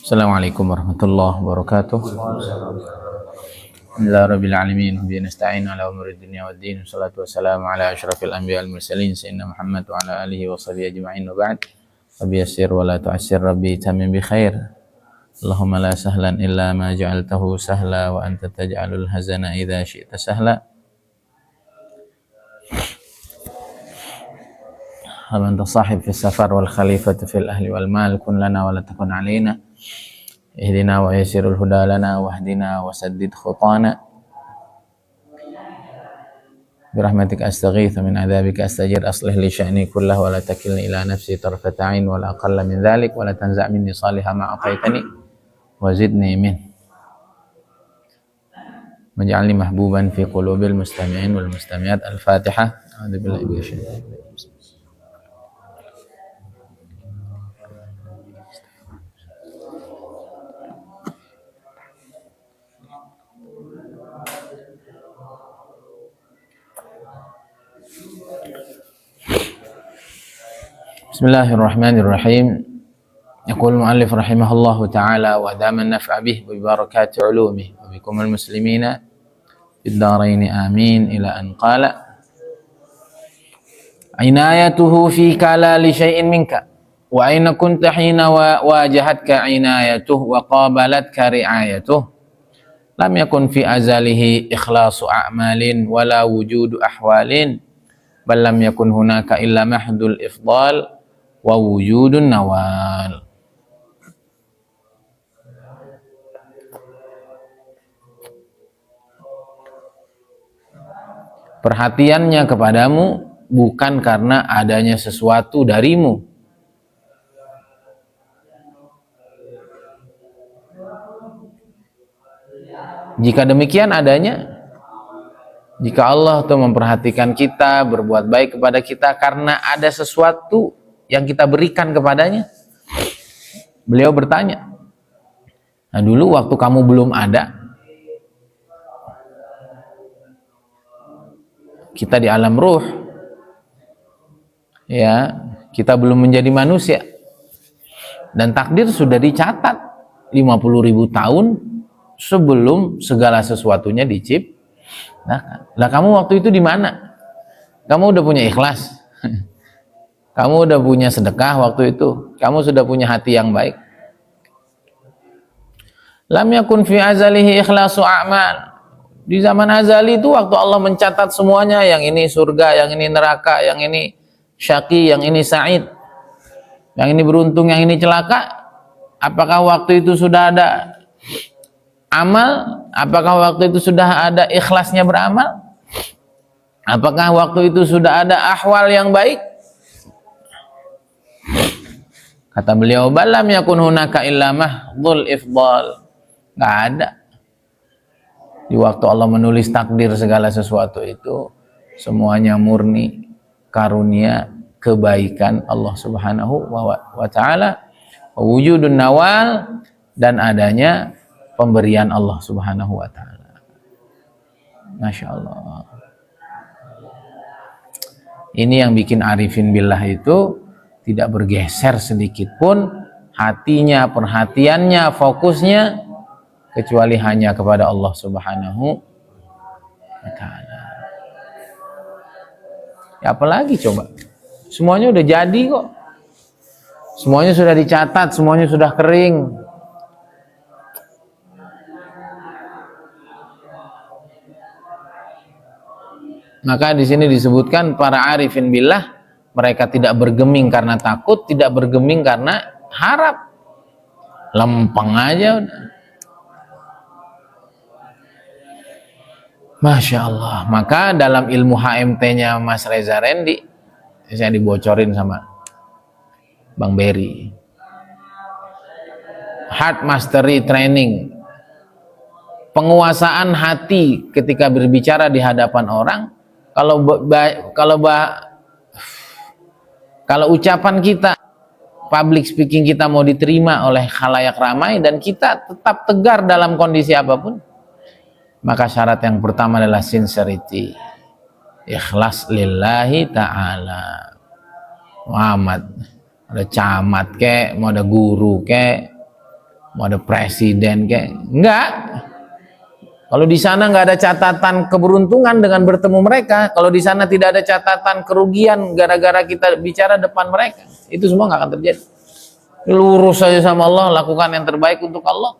Assalamualaikum warahmatullahi wabarakatuh. Alhamdulillahirabbil alamin, bihi nasta'in ala umuri dunya waddin. Wassalatu wassalamu ala asyrafil anbiya'i wal mursalin sayyidina Muhammad wa ala alihi wa sahbihi ajma'in. Wa ba'd. Rabbi yassir wa la tu'assir, rabbi tamim bi khair. Allahumma la sahlan illa ma ja'altahu sahla wa anta taj'alul hazana idza syi'ta sahla. Anta sahib fi safar wal khalifatu fil ahli wal mal, kun lana wa la takun alaina. Ihdina wa yassirul huda lana wahdina wa saddid khutana. Birahmatika astaghitsu min adzabika astajir, aslih li sya'ni kullahu wa la takilni ila nafsi tarfata 'ain wa la aqalla min dzalik wa la tanza' minni salihah ma aqaitani wa zidni min. Waj'alni mahbuban fi qulubil mustami'in wal mustami'at. Al-Fatihah. A'udzu billahi minasy syaithanir rajim. Bismillahirrahmanirrahim. Yaqul mu'allif rahimahullahu ta'ala wa dama an-naf'a bih bi barakati 'ulumih wa bikum al-muslimina fid dharain amin ila an qala inayatuhu fika la li syai'in minka wa aina kunta hina wajahatka inayatuhu wa qabalatka ri'ayatuhu lam yakun fi azalihi ikhlasu a'malin wala wujudu ahwalin bal lam yakun hunaka illa mahdul ifdal wa wujudun nawal. Perhatiannya kepadamu bukan karena adanya sesuatu darimu. Jika demikian adanya, jika Allah tuh memperhatikan kita, berbuat baik kepada kita karena ada sesuatu yang kita berikan kepadanya, beliau bertanya, nah dulu waktu kamu belum ada, kita di alam ruh, ya, kita belum menjadi manusia, dan takdir sudah dicatat 50.000 tahun sebelum segala sesuatunya diciptakan. Lah kamu waktu itu di mana? Kamu udah punya ikhlas? Kamu udah punya sedekah waktu itu? Kamu sudah punya hati yang baik? Lam yakun fi azalihi ikhlasu a'mal. Di zaman azali itu waktu Allah mencatat semuanya, yang ini surga, yang ini neraka, yang ini syaqi, yang ini sa'id, yang ini beruntung, yang ini celaka. Apakah waktu itu sudah ada amal? Apakah waktu itu sudah ada ikhlasnya beramal? Apakah waktu itu sudah ada ahwal yang baik? Kata beliau, balam yakun hunaka illa mahdhul ifdal. Enggak ada. Di waktu Allah menulis takdir segala sesuatu itu, semuanya murni karunia kebaikan Allah Subhanahu wa ta'ala, wujudun nawal, dan adanya pemberian Allah Subhanahu wa ta'ala. Masya Allah. Ini yang bikin arifin billah itu tidak bergeser sedikit pun hatinya, perhatiannya, fokusnya, kecuali hanya kepada Allah Subhanahu wa ta'ala. Ya apalagi coba, semuanya udah jadi kok, semuanya sudah dicatat, semuanya sudah kering. Maka di sini disebutkan para arifin billah, mereka tidak bergeming karena takut, tidak bergeming karena harap, lempeng aja udah. Masya Allah. Maka dalam ilmu HMT-nya Mas Reza Rendi, saya dibocorin sama Bang Berry, Heart Mastery Training, penguasaan hati ketika berbicara di hadapan orang. Kalau ucapan kita, public speaking kita mau diterima oleh khalayak ramai dan kita tetap tegar dalam kondisi apapun, maka syarat yang pertama adalah sincerity, ikhlas lillahi ta'ala. Muhammad, ada camat kek, mau ada guru kek, mau ada presiden kayak enggak. Kalau di sana nggak ada catatan keberuntungan dengan bertemu mereka, kalau di sana tidak ada catatan kerugian gara-gara kita bicara depan mereka, itu semua nggak akan terjadi. Lurus saja sama Allah, lakukan yang terbaik untuk Allah.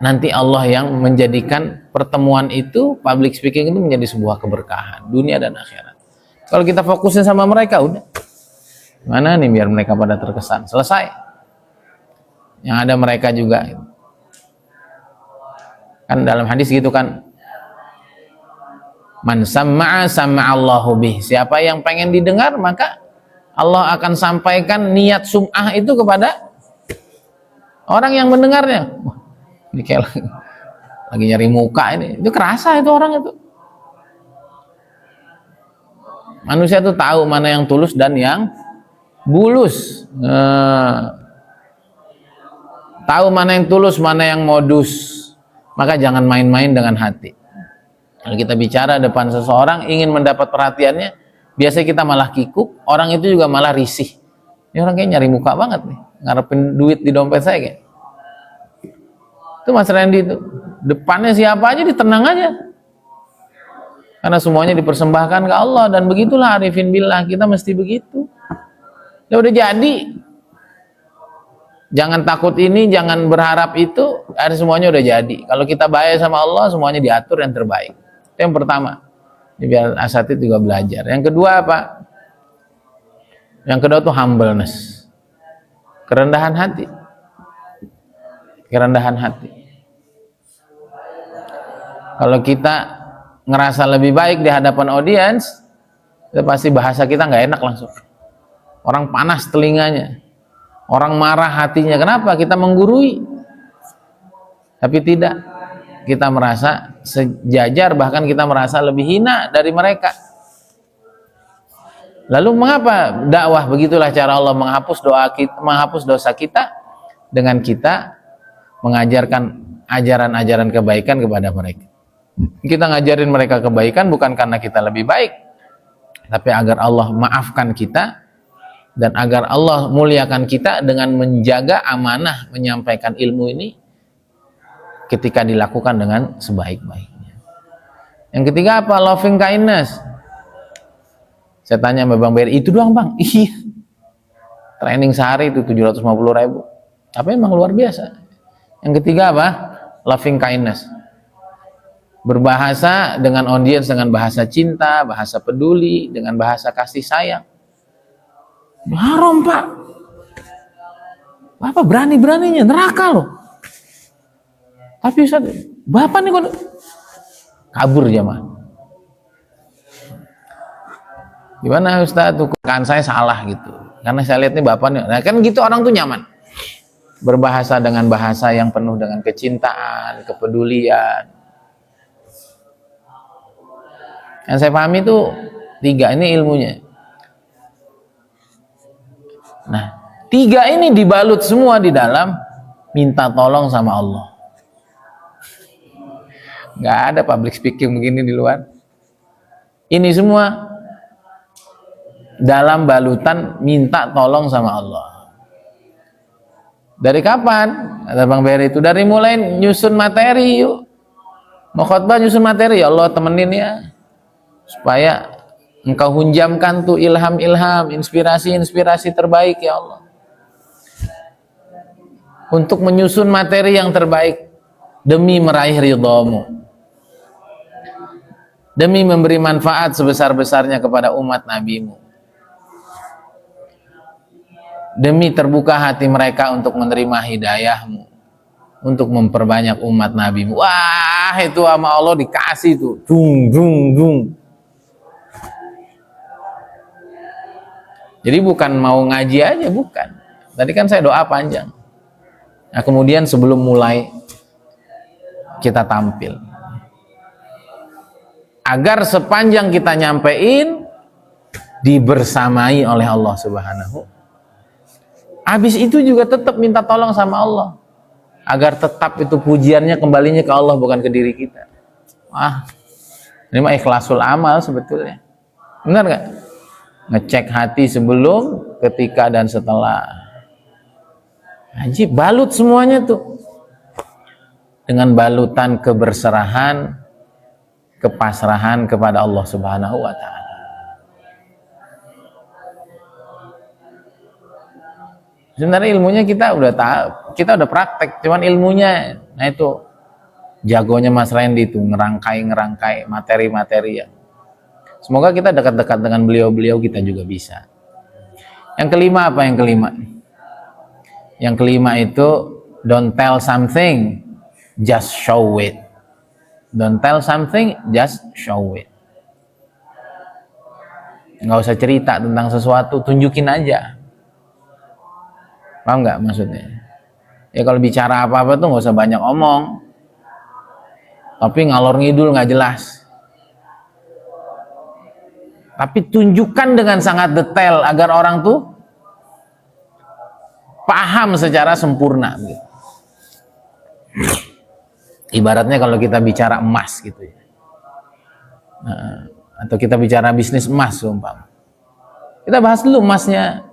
Nanti Allah yang menjadikan pertemuan itu, public speaking itu menjadi sebuah keberkahan dunia dan akhirat. Kalau kita fokusin sama mereka, udah mana nih biar mereka pada terkesan, selesai. Yang ada mereka juga kan dalam hadis gitu kan, man sam'a sam'allahu bih, siapa yang pengen didengar maka Allah akan sampaikan niat sum'ah itu kepada orang yang mendengarnya. Wah, ini kayak lagi nyari muka ini, itu kerasa itu orang itu. Manusia tuh tahu mana yang tulus dan yang bulus. Tahu mana yang tulus, mana yang modus. Maka jangan main-main dengan hati. Kalau kita bicara depan seseorang ingin mendapat perhatiannya, biasanya kita malah kikuk, orang itu juga malah risih. Ini orang kayak nyari muka banget nih, ngarepin duit di dompet saya kayak. Itu Mas Randy itu. Depannya siapa aja ditenang aja. Karena semuanya dipersembahkan ke Allah, dan begitulah arifin billah, kita mesti begitu. Ya udah jadi. Jangan takut ini, jangan berharap itu, ada semuanya udah jadi. Kalau kita baik sama Allah, semuanya diatur yang terbaik. Itu yang pertama. Biar asatid juga belajar. Yang kedua apa? Yang kedua tuh humbleness. Kerendahan hati. Kerendahan hati. Kalau kita ngerasa lebih baik di hadapan audiens, itu pasti bahasa kita nggak enak langsung. Orang panas telinganya. Orang marah hatinya. Kenapa? Kita menggurui. Tapi tidak. Kita merasa sejajar, bahkan kita merasa lebih hina dari mereka. Lalu mengapa dakwah? Begitulah cara Allah menghapus doa kita, menghapus dosa kita dengan kita mengajarkan ajaran-ajaran kebaikan kepada mereka. Kita ngajarin mereka kebaikan bukan karena kita lebih baik, tapi agar Allah maafkan kita dan agar Allah muliakan kita dengan menjaga amanah menyampaikan ilmu ini ketika dilakukan dengan sebaik-baiknya. Yang ketiga apa? Loving kindness. Saya tanya sama Bang Beri, itu doang Bang? Iya. Training sehari itu 750.000. Tapi emang luar biasa. Yang ketiga apa? Loving kindness. Berbahasa dengan audiens dengan bahasa cinta, bahasa peduli, dengan bahasa kasih sayang. Haram Pak. Bapak berani-beraninya neraka loh. Tapi Ustaz, Bapak nih kok kabur jamaah. Gimana Ustaz? Kan saya salah gitu. Karena saya lihat nih Bapak nih. Nah, kan gitu orang tuh nyaman. Berbahasa dengan bahasa yang penuh dengan kecintaan, kepedulian. Yang saya pahami itu 3 ini ilmunya. Nah, 3 ini dibalut semua di dalam minta tolong sama Allah. Nggak ada public speaking begini di luar. Ini semua dalam balutan minta tolong sama Allah. Dari kapan? Kata Bang Beri itu dari mulai nyusun materi yuk. Mau khotbah nyusun materi, ya Allah temenin ya. Supaya Engkau hunjamkan tuh ilham-ilham, inspirasi-inspirasi terbaik ya Allah. Untuk menyusun materi yang terbaik demi meraih ridhamu. Demi memberi manfaat sebesar-besarnya kepada umat nabimu. Demi terbuka hati mereka untuk menerima hidayahmu. Untuk memperbanyak umat nabimu. Wah, itu sama Allah dikasih tuh. Dung, dung, dung. Jadi bukan mau ngaji aja, bukan. Tadi kan saya doa panjang. Nah, kemudian sebelum mulai kita tampil. Agar sepanjang kita nyampein dibersamai oleh Allah Subhanahu. Habis itu juga tetap minta tolong sama Allah. Agar tetap itu pujiannya kembalinya ke Allah bukan ke diri kita. Wah, ini mah ikhlasul amal sebetulnya. Benar nggak? Ngecek hati sebelum, ketika, dan setelah. Ajib, balut semuanya tuh dengan balutan keberserahan, kepasrahan kepada Allah Subhanahu wa taala. Sebenarnya ilmunya kita udah tahu, kita udah praktek, cuman ilmunya, nah itu jagonya Mas Randy itu ngerangkai materi-materi ya. Semoga kita dekat-dekat dengan beliau-beliau, kita juga bisa. Yang kelima apa yang kelima? Yang kelima itu don't tell something, just show it. Don't tell something, just show it. Nggak usah cerita tentang sesuatu, tunjukin aja. Paham nggak maksudnya? Ya kalau bicara apa-apa tuh nggak usah banyak omong, tapi ngalor ngidul nggak jelas. Tapi tunjukkan dengan sangat detail agar orang tuh paham secara sempurna. Ibaratnya kalau kita bicara emas gitu ya, atau kita bicara bisnis emas umpama, kita bahas dulu emasnya,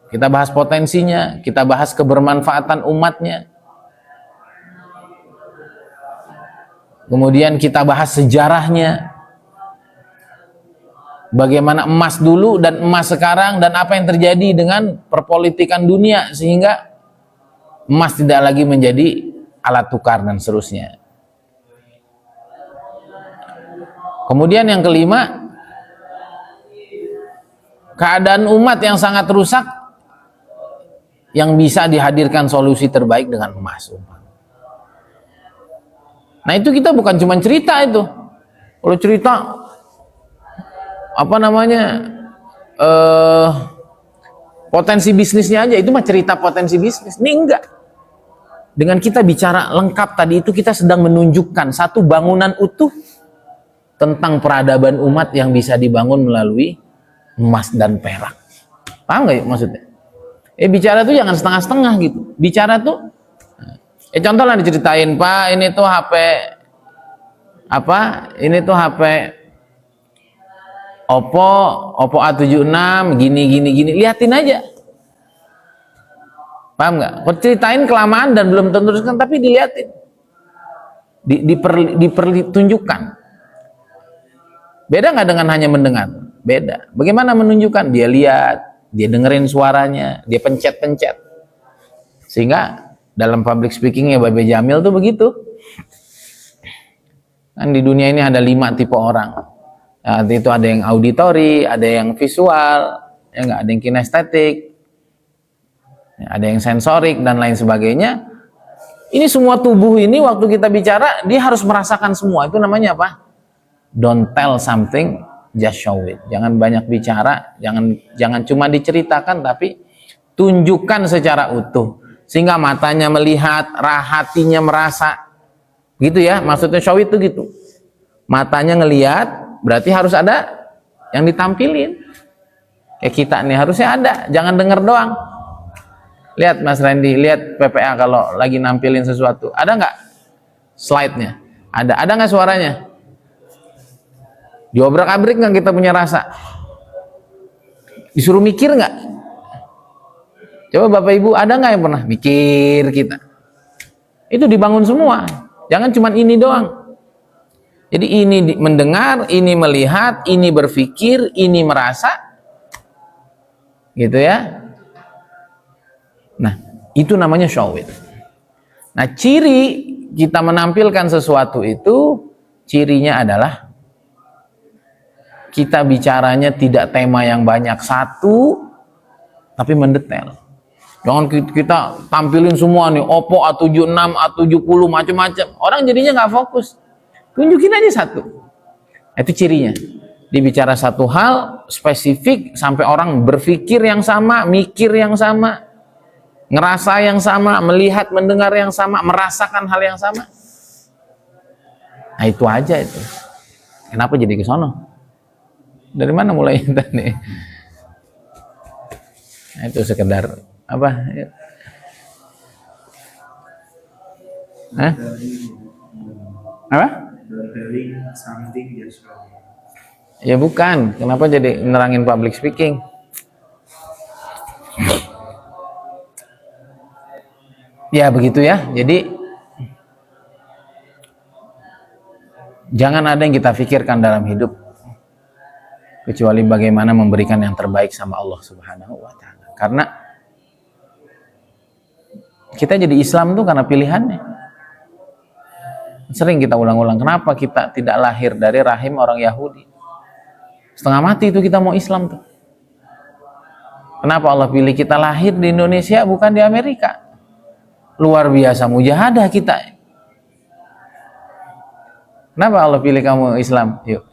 kita bahas potensinya, kita bahas kebermanfaatan umatnya, kemudian kita bahas sejarahnya, bagaimana emas dulu dan emas sekarang, dan apa yang terjadi dengan perpolitikan dunia sehingga emas tidak lagi menjadi alat tukar dan seterusnya. Kemudian yang kelima, keadaan umat yang sangat rusak yang bisa dihadirkan solusi terbaik dengan emas. Nah itu kita bukan cuma cerita itu. Kalau cerita apa namanya potensi bisnisnya aja, itu mah cerita potensi bisnis. Ini enggak. Dengan kita bicara lengkap tadi itu, kita sedang menunjukkan satu bangunan utuh tentang peradaban umat yang bisa dibangun melalui emas dan perak. Paham nggak ya maksudnya? Bicara tuh jangan setengah-setengah gitu. Bicara tuh, contoh lah diceritain, Pak, ini tuh HP apa? Ini tuh HP Oppo A76 gini. Liatin aja. Paham nggak? Kok ceritain kelamaan dan belum tentu teruskan, tapi diliatin. Dipertunjukkan. Beda nggak dengan hanya mendengar? Beda. Bagaimana menunjukkan? Dia lihat, dia dengerin suaranya, dia pencet-pencet. Sehingga dalam public speaking ya Babe Jamil tuh begitu. Kan di dunia ini ada 5 tipe orang. Nah, itu ada yang auditory, ada yang visual, ya nggak, ada yang kinestetik, ya, ada yang sensorik dan lain sebagainya. Ini semua tubuh ini waktu kita bicara dia harus merasakan semua. Itu namanya apa? Don't tell something, just show it. Jangan banyak bicara, jangan cuma diceritakan, tapi tunjukkan secara utuh sehingga matanya melihat, hatinya merasa. Gitu ya, maksudnya show it itu gitu. Matanya ngelihat, berarti harus ada yang ditampilin. Kayak kita nih harusnya ada, jangan denger doang. Lihat Mas Randy, lihat PPA kalau lagi nampilin sesuatu, ada nggak slide-nya? Ada nggak suaranya? Diobrak-abrik nggak kita punya rasa? Disuruh mikir nggak? Coba Bapak Ibu, ada nggak yang pernah mikir kita? Itu dibangun semua. Jangan cuma ini doang. Jadi ini mendengar, ini melihat, ini berpikir, ini merasa. Gitu ya. Nah, itu namanya show it. Nah, ciri kita menampilkan sesuatu itu, cirinya adalah kita bicaranya tidak tema yang banyak satu, tapi mendetail. Jangan kita tampilin semua nih, Oppo A76, A70, macam-macam. Orang jadinya nggak fokus. Tunjukin aja satu. Itu cirinya. Dibicara satu hal spesifik sampai orang berpikir yang sama, mikir yang sama, ngerasa yang sama, melihat, mendengar yang sama, merasakan hal yang sama. Nah itu aja itu. Kenapa jadi ke sono? Dari mana mulai tadi? Nah, itu sekedar apa? Hah? Apa? Ya bukan. Kenapa jadi nerangin public speaking? Ya begitu ya. Jadi jangan ada yang kita pikirkan dalam hidup kecuali bagaimana memberikan yang terbaik sama Allah Subhanahu wa taala. Karena kita jadi Islam tuh karena pilihannya. Sering kita ulang-ulang, kenapa kita tidak lahir dari rahim orang Yahudi? Setengah mati itu kita mau Islam tuh. Kenapa Allah pilih kita lahir di Indonesia bukan di Amerika? Luar biasa mujahadah kita. Kenapa Allah pilih kamu Islam? Yuk.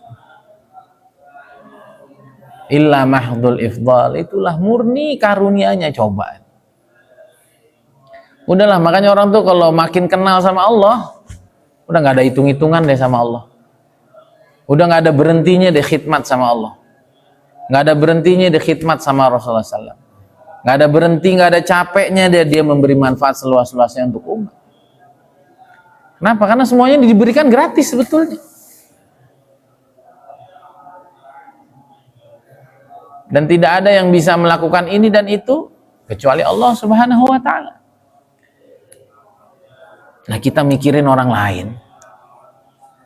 Illa mahdul ifdal, itulah murni karunia-Nya, coba. Udahlah, makanya orang tuh kalau makin kenal sama Allah, udah nggak ada hitung-hitungan deh sama Allah. Udah nggak ada berhentinya deh khidmat sama Allah. Nggak ada berhentinya deh khidmat sama Rasulullah SAW. Nggak ada berhenti, nggak ada capeknya dia memberi manfaat seluas-luasnya untuk umat. Kenapa? Karena semuanya diberikan gratis sebetulnya. Dan tidak ada yang bisa melakukan ini dan itu kecuali Allah Subhanahu wa taala. Nah, kita mikirin orang lain.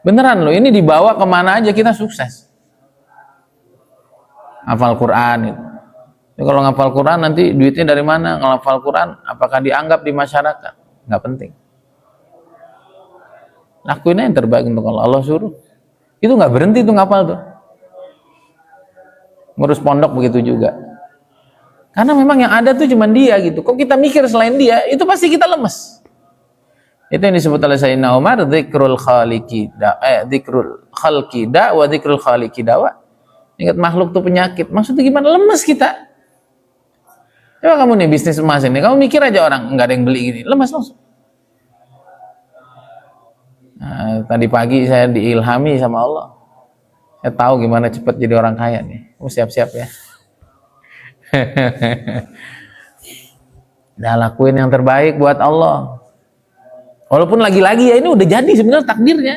Beneran loh, ini dibawa kemana aja kita sukses. Hafal Quran itu. Jadi kalau ngafal Quran nanti duitnya dari mana? Ngafal Quran apakah dianggap di masyarakat? Nggak penting. Lakuin aja yang terbaik untuk Allah. Allah suruh. Itu nggak berhenti tuh ngafal tuh. Ngurus pondok begitu juga. Karena memang yang ada tuh cuma dia gitu. Kok kita mikir selain dia, itu pasti kita lemes. Itu yang disebut oleh Sayyidina Umar, dzikrul khalqi da wa dzikrul khaliqi dawa. Ingat makhluk tuh penyakit. Maksudnya gimana? Lemes kita. Coba kamu nih bisnis emas ini, kamu mikir aja orang nggak ada yang beli gini, lemes langsung. Nah, tadi pagi saya diilhami sama Allah. Saya tahu gimana cepat jadi orang kaya nih. Siap-siap ya. Udah lakuin yang terbaik buat Allah. Walaupun lagi-lagi ya ini udah jadi sebenarnya takdirnya.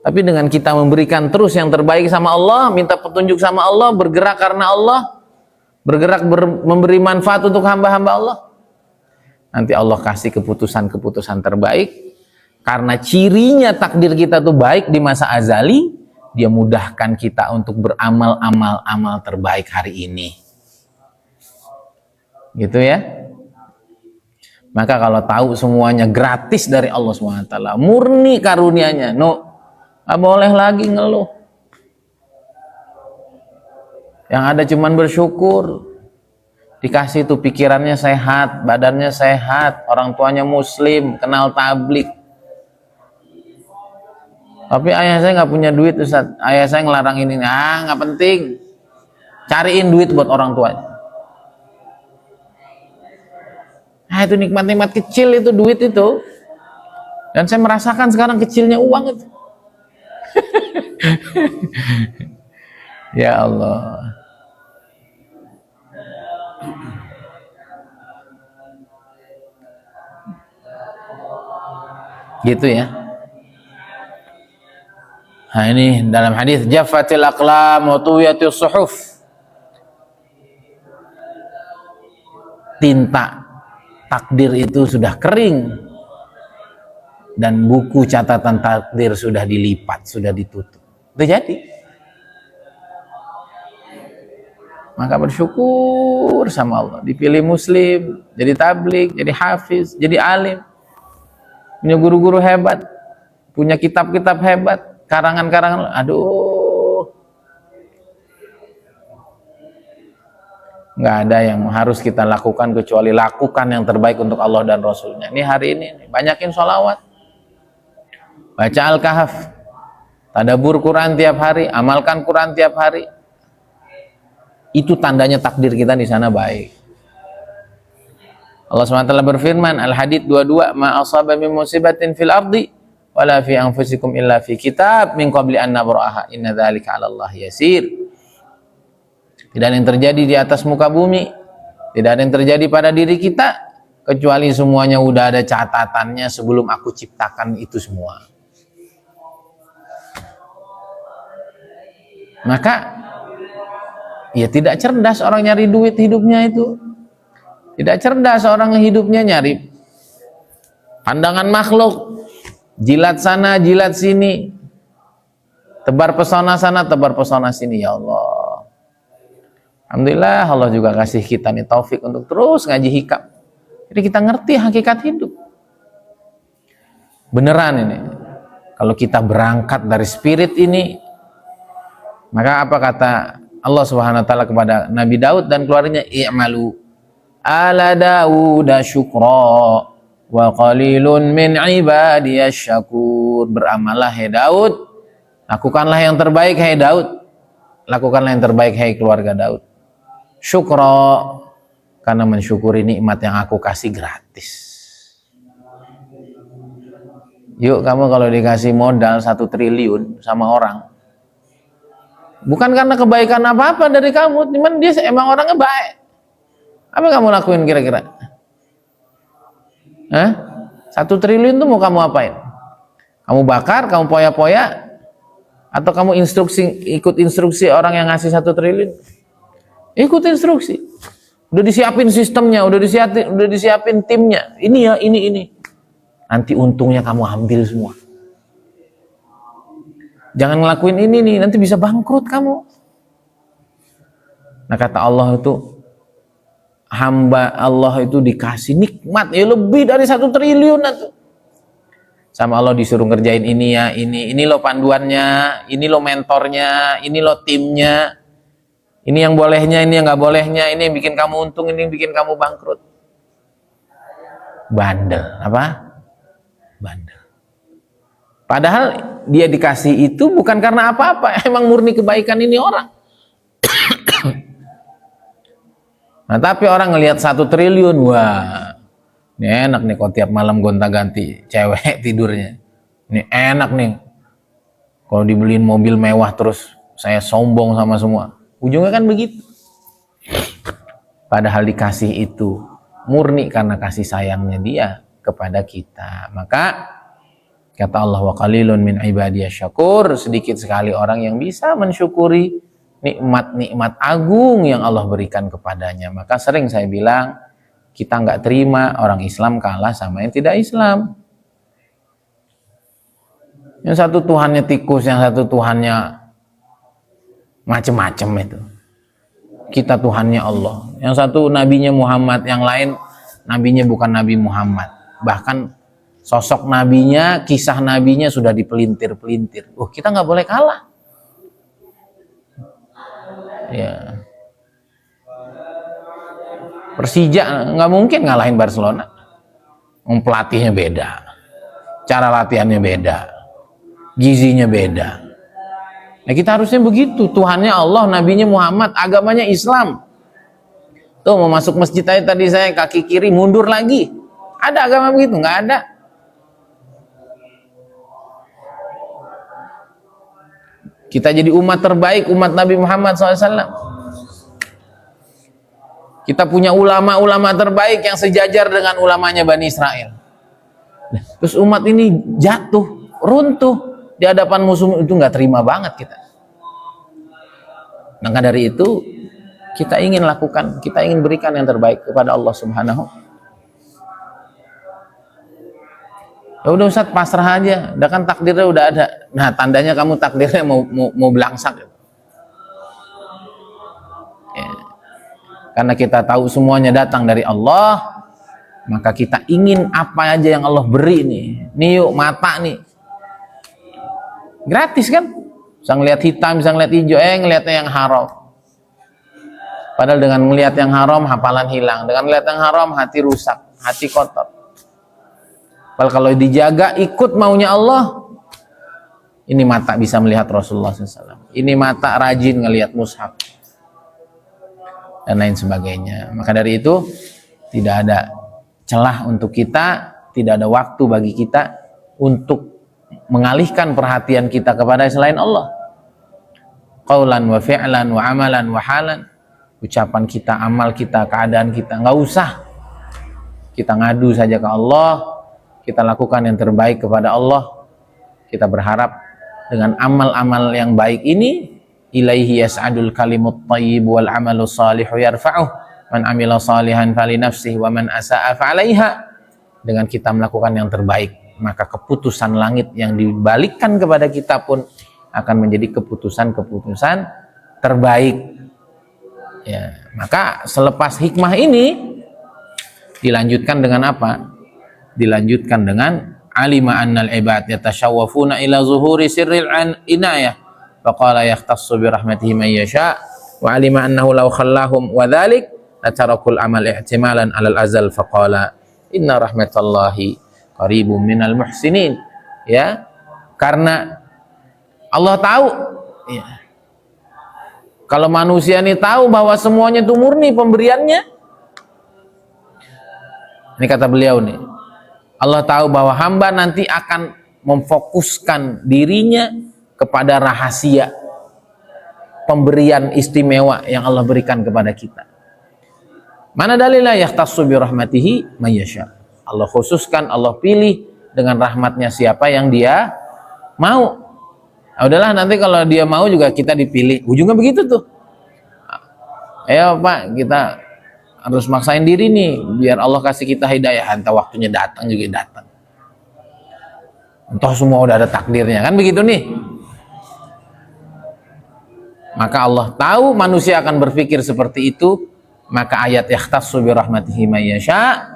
Tapi dengan kita memberikan terus yang terbaik sama Allah, minta petunjuk sama Allah, bergerak karena Allah, bergerak memberi manfaat untuk hamba-hamba Allah, nanti Allah kasih keputusan-keputusan terbaik. Karena cirinya takdir kita tuh baik di masa azali, dia mudahkan kita untuk beramal terbaik hari ini. Gitu ya. Maka kalau tahu semuanya gratis dari Allah SWT, murni karunia-Nya, nggak boleh lagi ngeluh. Yang ada cuman bersyukur. Dikasih tuh pikirannya sehat, badannya sehat, orang tuanya muslim, kenal tablik. Tapi ayah saya nggak punya duit, Ustaz. Ayah saya ngelarang ini, nggak penting. Cariin duit buat orang tuanya. Nah, itu nikmat-nikmat kecil itu, duit itu. Dan saya merasakan sekarang kecilnya uang itu. Ya Allah. Gitu ya. Nah, ini dalam hadis jaffatil aqlam wa tuwiyatis suhuf. Tinta takdir itu sudah kering dan buku catatan takdir sudah dilipat, sudah ditutup. Itu jadi. Maka bersyukur sama Allah, dipilih muslim, jadi tabligh, jadi hafiz, jadi alim, punya guru-guru hebat, punya kitab-kitab hebat, karangan-karangan, aduh, nggak ada yang harus kita lakukan kecuali lakukan yang terbaik untuk Allah dan Rasulnya. Ini hari ini, banyakin sholawat, baca Al-Kahf, tadabbur Quran tiap hari, amalkan Quran tiap hari. Itu tandanya takdir kita di sana baik. Allah SWT berfirman, Al-Hadid 22, ma asaba min musibatin fil ardi wala fi anfusikum illa fi kitab min qabli an nabra'aha inna dzalika 'ala Allah yasir. Tidak ada yang terjadi di atas muka bumi, tidak ada yang terjadi pada diri kita kecuali semuanya udah ada catatannya sebelum aku ciptakan itu semua. Maka ya tidak cerdas orang nyari duit hidupnya itu. Tidak cerdas orang hidupnya nyari pandangan makhluk, jilat sana, jilat sini, tebar pesona sana, tebar pesona sini. Ya Allah, alhamdulillah Allah juga kasih kita nih taufik untuk terus ngaji hikam. Jadi kita ngerti hakikat hidup. Beneran ini. Kalau kita berangkat dari spirit ini, maka apa kata Allah Subhanahu wa taala kepada Nabi Daud dan keluarganya, i'malu ala Daud syukra wa qalilun min ibadiyasy syakur. Beramallah hai Daud, lakukanlah yang terbaik hai Daud, lakukanlah yang terbaik hai keluarga Daud. Syukra, karena mensyukuri nikmat yang aku kasih gratis. Yuk kamu kalau dikasih modal 1 triliun sama orang, bukan karena kebaikan apa-apa dari kamu, cuman dia emang orangnya baik. Apa kamu lakuin kira-kira? 1 triliun itu mau kamu apain? Kamu bakar, kamu poya-poya, atau kamu ikut instruksi orang yang ngasih 1 triliun? Ikut instruksi. Udah disiapin sistemnya, udah disiapin timnya. Ini ya, ini. Nanti untungnya kamu ambil semua. Jangan ngelakuin ini nih, nanti bisa bangkrut kamu. Nah kata Allah itu, hamba Allah itu dikasih nikmat ya lebih dari 1 triliun itu. Sama Allah disuruh ngerjain ini ya, ini lo panduannya, ini lo mentornya, ini lo timnya, ini yang bolehnya, ini yang nggak bolehnya, ini yang bikin kamu untung, ini yang bikin kamu bangkrut. Bandel, apa? Bandel. Padahal dia dikasih itu bukan karena apa-apa, emang murni kebaikan ini orang. Nah tapi orang ngelihat 1 triliun, wah ini enak nih kalau tiap malam gonta-ganti cewek tidurnya. Ini enak nih kalau dibeliin mobil mewah terus saya sombong sama semua. Ujungnya kan begitu. Padahal dikasih itu murni karena kasih sayangnya dia kepada kita. Maka kata Allah, wa qalilun min ibadiyasy syakur, sedikit sekali orang yang bisa mensyukuri nikmat-nikmat agung yang Allah berikan kepadanya. Maka sering saya bilang, kita nggak terima orang Islam kalah sama yang tidak Islam. Yang satu Tuhannya tikus, yang satu Tuhannya macem-macem itu. Kita Tuhannya Allah. Yang satu nabinya Muhammad, yang lain nabinya bukan Nabi Muhammad. Bahkan sosok nabinya, kisah nabinya sudah dipelintir-pelintir. Kita nggak boleh kalah. Ya. Persija nggak mungkin ngalahin Barcelona. Pelatihnya beda, cara latihannya beda, gizinya beda. Nah kita harusnya begitu. Tuhannya Allah, nabinya Muhammad, agamanya Islam. Tuh mau masuk masjid aja tadi saya kaki kiri mundur lagi. Ada agama begitu? Nggak ada. Kita jadi umat terbaik, umat Nabi Muhammad SAW. Kita punya ulama-ulama terbaik yang sejajar dengan ulamanya Bani Israel. Terus umat ini jatuh, runtuh di hadapan musuh, itu nggak terima banget kita. Maka dari itu kita ingin lakukan, kita ingin berikan yang terbaik kepada Allah Subhanahu. Ya udah Ustaz, pasrah aja, udah kan takdirnya udah ada. Nah tandanya kamu takdirnya mau belangsak. Ya. Karena kita tahu semuanya datang dari Allah, maka kita ingin apa aja yang Allah beri nih. Nih yuk mata nih, gratis kan? Bisa ngeliat hitam, bisa ngeliat hijau, ngeliatnya yang haram. Padahal dengan ngeliat yang haram hafalan hilang, dengan ngeliat yang haram hati rusak, hati kotor. Kalau dijaga ikut maunya Allah, ini mata bisa melihat Rasulullah SAW, ini mata rajin ngelihat mushaf dan lain sebagainya. Maka dari itu tidak ada celah untuk kita, tidak ada waktu bagi kita untuk mengalihkan perhatian kita kepada selain Allah. Qaulan wa fi'lan wa amalan wa halan, ucapan kita, amal kita, keadaan kita, nggak usah. Kita ngadu saja ke Allah, kita lakukan yang terbaik kepada Allah. Kita berharap dengan amal-amal yang baik ini, ilaihi yas'adul kalimut thayyib wal amalus salihu yarfa'uh, man amila salihan fali nafsihi wa man asa'a fa'alaiha. dengan kita melakukan yang terbaik, maka keputusan langit yang dibalikkan kepada kita pun akan menjadi keputusan-keputusan terbaik. Ya, maka selepas hikmah ini dilanjutkan dengan apa? Dilanjutkan dengan alima annal ibad yatashawwafuna ila zuhuri sirril inayah faqala yahtassu bi rahmatihi man yasha wa alima annahu law khallahum wa dhalik latarakul amal ihtimalan alal azal faqala inna rahmatallahi qaribum minal muhsinin. Ya, karena Allah tahu, ya, kalau manusia ini tahu bahwa semuanya itu murni pemberiannya, ini kata beliau nih, Allah tahu bahwa hamba nanti akan memfokuskan dirinya kepada rahasia pemberian istimewa yang Allah berikan kepada kita. Mana dalilnya? Yahtassu bi rahmatihi may yasha. Allah khususkan, Allah pilih dengan rahmatnya siapa yang dia mau. Nah, udahlah, nanti kalau dia mau juga kita dipilih. Ujungnya begitu tuh. Ayo Pak, kita harus maksain diri nih biar Allah kasih kita hidayah. Entah waktunya datang juga datang. Entah semua udah ada takdirnya, kan begitu nih. Maka Allah tahu manusia akan berpikir seperti itu, maka ayat yahtassu bi rahmatihi may yasha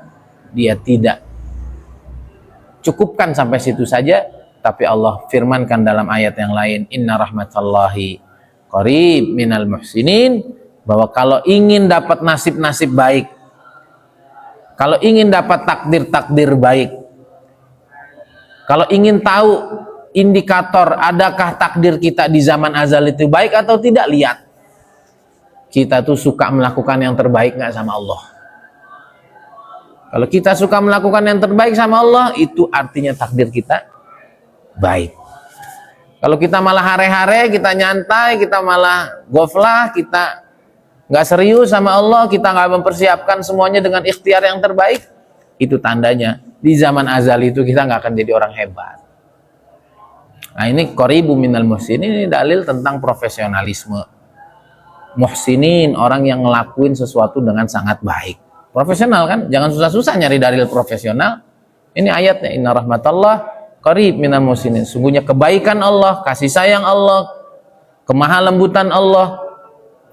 dia tidak cukupkan sampai situ saja, tapi Allah firmankan dalam ayat yang lain, inna rahmatallahi qarib minal muhsinin, bahwa kalau ingin dapat nasib-nasib baik, kalau ingin dapat takdir-takdir baik, kalau ingin tahu indikator adakah takdir kita di zaman azal itu baik atau tidak, lihat kita tuh suka melakukan yang terbaik nggak sama Allah. Kalau kita suka melakukan yang terbaik sama Allah, itu artinya takdir kita baik. Kalau kita malah hare-hare, kita nyantai, kita malah goflah, kita nggak serius sama Allah, kita nggak mempersiapkan semuanya dengan ikhtiar yang terbaik, itu tandanya di zaman azal itu kita nggak akan jadi orang hebat. Nah, ini qaribu minal muhsinin, ini dalil tentang profesionalisme. Muhsinin, orang yang ngelakuin sesuatu dengan sangat baik. Profesional kan, jangan susah-susah nyari dalil profesional. Ini ayatnya, inna rahmatallah qarib minal muhsinin. Sungguhnya kebaikan Allah, kasih sayang Allah, kemahalembutan Allah,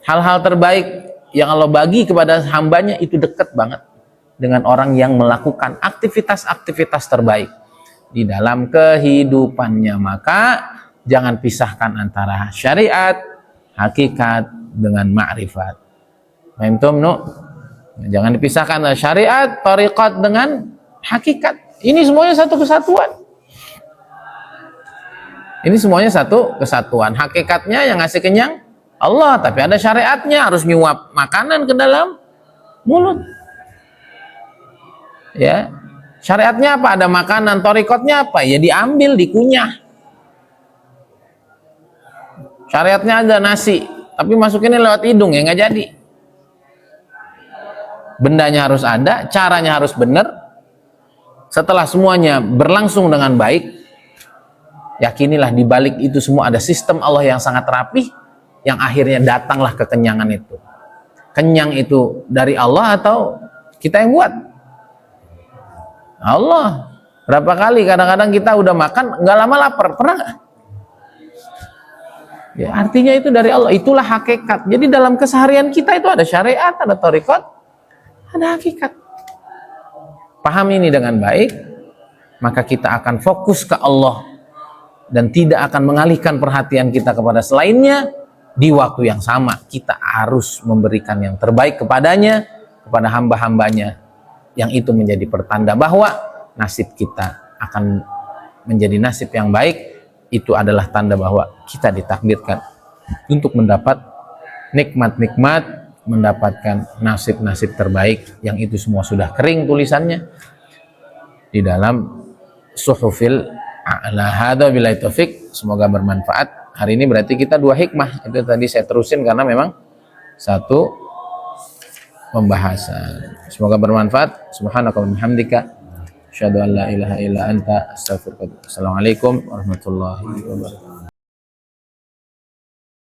hal-hal terbaik yang Allah bagi kepada hambanya itu dekat banget dengan orang yang melakukan aktivitas-aktivitas terbaik di dalam kehidupannya. Maka jangan pisahkan antara syariat, hakikat dengan ma'rifat. Fahimtum no? Jangan dipisahkan antara syariat, tariqat dengan hakikat. Ini semuanya satu kesatuan. Ini semuanya satu kesatuan. Hakikatnya yang ngasih kenyang Allah, tapi ada syariatnya, harus nyuap makanan ke dalam mulut. Ya, syariatnya apa? Ada makanan. Tariqatnya apa? Ya diambil, dikunyah. Syariatnya ada nasi, tapi masukinnya lewat hidung, ya nggak jadi. Bendanya harus ada, caranya harus benar. Setelah semuanya berlangsung dengan baik, yakinilah di balik itu semua ada sistem Allah yang sangat rapih, yang akhirnya datanglah kekenyangan itu. Kenyang itu dari Allah atau kita yang buat? Allah. Berapa kali kadang-kadang kita udah makan nggak lama lapar, pernah nggak? Ya, artinya itu dari Allah. Itulah hakikat. Jadi dalam keseharian kita itu ada syariat, ada tariqat, ada hakikat. Paham ini dengan baik, maka kita akan fokus ke Allah dan tidak akan mengalihkan perhatian kita kepada selainnya. Di waktu yang sama kita harus memberikan yang terbaik kepadanya, kepada hamba-hambanya, yang itu menjadi pertanda bahwa nasib kita akan menjadi nasib yang baik. Itu adalah tanda bahwa kita ditakdirkan untuk mendapat nikmat-nikmat, mendapatkan nasib-nasib terbaik, yang itu semua sudah kering tulisannya di dalam suhufil a'la. Hadza billahi taufik. Semoga bermanfaat. Hari ini berarti kita 2 hikmah. Itu tadi saya terusin karena memang satu pembahasan. Semoga bermanfaat. Subhanaka wa bihamdika asyhadu an la ilaha illa anta astaghfiruka wa atubu ilaik. Assalamualaikum warahmatullahi wabarakatuh.